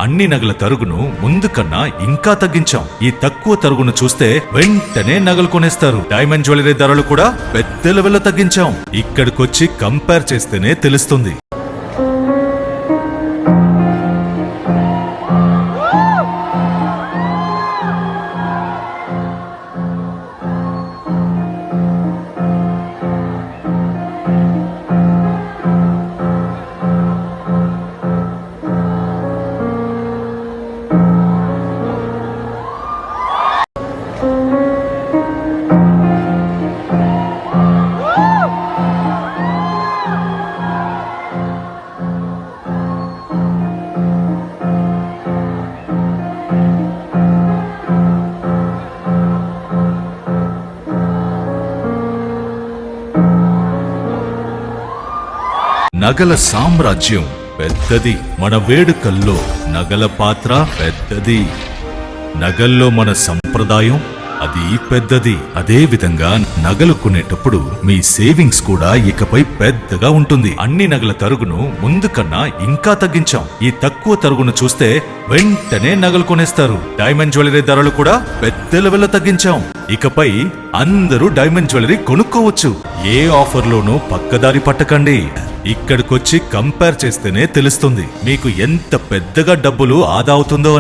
అన్ని నగల తరుగును ముందు కన్నా ఇంకా తగ్గించాం. ఈ తక్కువ తరుగును చూస్తే వెంటనే నగలు కొనేస్తారు. డైమండ్ జ్యువెలరీ ధరలు కూడా పెద్ద లెవెల్లో తగ్గించాం. ఇక్కడికొచ్చి కంపేర్ చేస్తేనే తెలుస్తుంది. నగల సామ్రాజ్యం పెద్దది. మన వేడుకల్లో నగల పాత్ర పెద్దది. నగల్లో మన సంప్రదాయం అది పెద్దది. అదే విధంగా నగలు కొనేటప్పుడు మీ సేవింగ్స్ కూడా ఇకపై పెద్దగా ఉంటుంది. అన్ని నగల తరుగును ముందు కన్నా ఇంకా తగ్గించాం. ఈ తక్కువ తరుగును చూస్తే వెంటనే నగలు కొనేస్తారు. డైమండ్ జ్యువెలరీ ధరలు కూడా పెద్ద లెవెల్లో తగ్గించాం. ఇకపై అందరూ డైమండ్ జ్యువెలరీ కొనుక్కోవచ్చు. ఏ ఆఫర్లోనూ పక్కదారి పట్టకండి. ఇక్కడికొచ్చి కంపేర్ చేస్తేనే తెలుస్తుంది మీకు ఎంత పెద్దగా డబ్బులు ఆదా అవుతుందో అని.